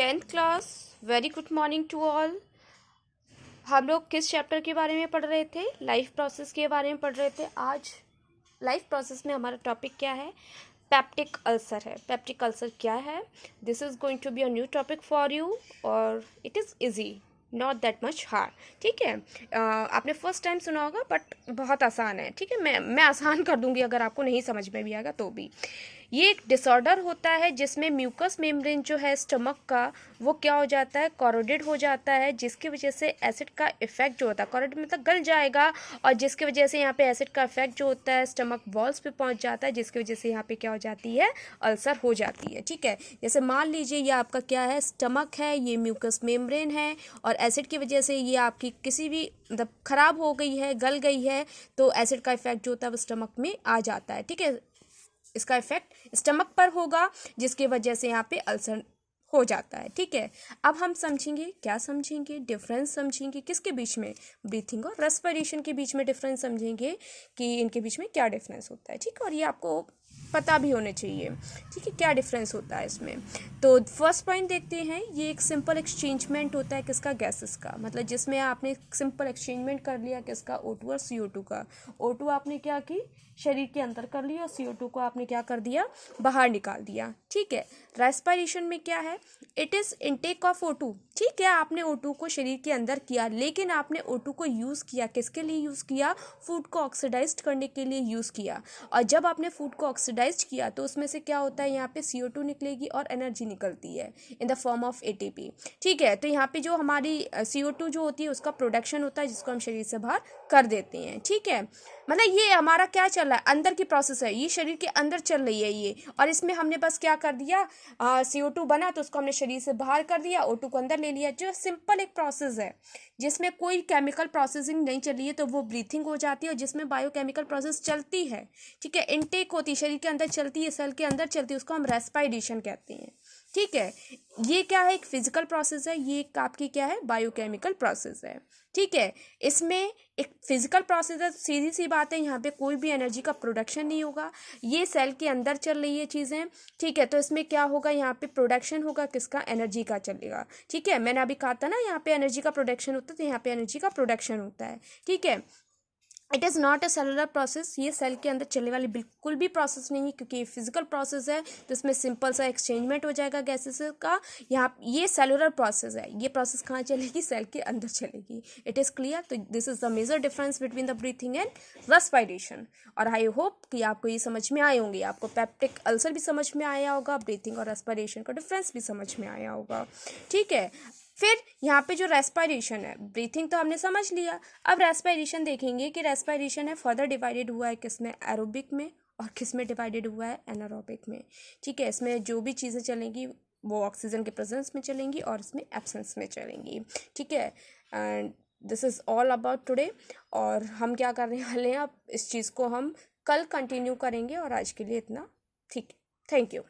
10th class. Very good morning to all. हम लोग किस चैप्टर के बारे में पढ़ रहे थे? लाइफ प्रोसेस के बारे में पढ़ रहे थे। आज लाइफ प्रोसेस में हमारा टॉपिक क्या है? पेप्टिक अल्सर है। पेप्टिक अल्सर क्या है? This is going to be a new topic for you और it is easy, not that much hard. ठीक है, आपने फर्स्ट टाइम सुना होगा बट बहुत आसान है। ठीक है, मैं आसान कर दूंगी अगर आपको नहीं समझ में भी आएगा तो भी। ये एक डिसऑर्डर होता है जिसमें म्यूकस मेम्ब्रेन जो है स्टमक का, वो क्या हो जाता है? कॉरोडेड हो जाता है, जिसकी वजह से एसिड का इफेक्ट जो होता है, कॉरोडेड मतलब गल जाएगा, और जिसकी वजह से यहाँ पे एसिड का इफेक्ट जो होता है स्टमक वॉल्स पे पहुँच जाता है, जिसकी वजह से यहाँ पे क्या हो जाती है? अल्सर हो जाती है। ठीक है, जैसे मान लीजिए ये आपका क्या है? स्टमक है, ये म्यूकस मेम्ब्रेन है, और एसिड की वजह से ये आपकी किसी भी मतलब ख़राब हो गई है, गल गई है, तो एसिड का इफेक्ट जो होता है वो स्टमक में आ जाता है। ठीक है, इसका इफेक्ट स्टमक पर होगा, जिसकी वजह से यहाँ पे अल्सर हो जाता है। ठीक है, अब हम समझेंगे, क्या समझेंगे? डिफरेंस समझेंगे। किसके बीच में? ब्रीथिंग और रेस्पिरेशन के बीच में डिफरेंस समझेंगे कि इनके बीच में क्या डिफरेंस होता है। ठीक है, और ये आपको पता भी होने चाहिए। ठीक है, क्या डिफरेंस होता है इसमें। तो फर्स्ट पॉइंट देखते हैं। ये एक सिंपल एक्सचेंजमेंट होता है किसका? गैसेस का, मतलब जिसमें आपने सिंपल एक्सचेंजमेंट कर लिया किसका? O2 और CO2 का। O2 आपने क्या की? शरीर के अंदर कर लिया, और CO2 को आपने क्या कर दिया? बाहर निकाल दिया। ठीक है, रेस्पिरेशन में क्या है? It is intake of O2। ठीक है, आपने O2 को शरीर के अंदर किया, लेकिन आपने O2 को यूज़ किया किसके लिए? यूज़ किया फूड को ऑक्सीडाइज करने के लिए यूज़ किया। और जब आपने फूड को ऑक्सीडाइज किया तो उसमें से क्या होता है? यहाँ पे CO2 निकलेगी और एनर्जी निकलती है in the form of ATP। ठीक है, तो यहाँ पे जो हमारी CO2 जो होती है उसका प्रोडक्शन होता है, जिसको हम शरीर से बाहर कर देते हैं। ठीक है, मतलब ये हमारा क्या चल रहा है? अंदर की प्रोसेस है, ये शरीर के अंदर चल रही है ये, और इसमें हमने बस क्या कर दिया? CO2 बना तो उसको हमने शरीर से बाहर कर दिया, O2 को अंदर ले लिया। जो सिंपल एक प्रोसेस है जिसमें कोई केमिकल प्रोसेसिंग नहीं चल रही है, तो वो ब्रीथिंग हो जाती है। और जिसमें बायोकेमिकल प्रोसेस चलती है, ठीक है, इनटेक होती है, शरीर के अंदर चलती है, सेल के अंदर चलती है, उसको हम रेस्पिरेशन कहते हैं। ठीक है, ये क्या है? एक फिजिकल प्रोसेस है, ये एक आपकी क्या है? बायोकेमिकल प्रोसेस है। ठीक है, इसमें एक फिजिकल प्रोसेस है, सीधी सी बात है, यहाँ पे कोई भी एनर्जी का प्रोडक्शन नहीं होगा, ये सेल के अंदर चल रही है चीज़ें। ठीक है, तो इसमें क्या होगा? यहाँ पे प्रोडक्शन होगा किसका? एनर्जी का चलेगा। ठीक है, मैंने अभी कहा था ना यहाँ पे एनर्जी का प्रोडक्शन होता है, तो यहाँ पे एनर्जी का प्रोडक्शन होता है। ठीक है, it is not a cellular process, ये सेल के अंदर चलने वाली बिल्कुल भी प्रोसेस नहीं है, क्योंकि ये फिजिकल प्रोसेस है, तो इसमें सिंपल सा एक्सचेंजमेंट हो जाएगा गैसेस का। यहाँ ये सेलुलर प्रोसेस है, ये प्रोसेस कहाँ चलेगी? सेल के अंदर चलेगी। It is clear? तो this is the major difference between the breathing and respiration. और आई होप कि आपको ये समझ में आए होंगे, आपको पेप्टिक अल्सर भी समझ में आया होगा, ब्रीथिंग और रेस्पिरेशन का डिफरेंस भी समझ में आया होगा। ठीक है, फिर यहाँ पे जो रेस्पिरेशन है, ब्रीथिंग तो हमने समझ लिया, अब रेस्पिरेशन देखेंगे कि रेस्पिरेशन है फर्दर डिवाइडेड हुआ है किसमें? एरोबिक में, और किस में डिवाइडेड हुआ है? एनारोबिक में। ठीक है, इसमें जो भी चीज़ें चलेंगी वो ऑक्सीजन के प्रेजेंस में चलेंगी और इसमें एब्सेंस में चलेंगी। ठीक है, and this is all about today. और हम क्या करने वाले हैं, अब इस चीज़ को हम कल कंटिन्यू करेंगे, और आज के लिए इतना ठीक है। Thank you.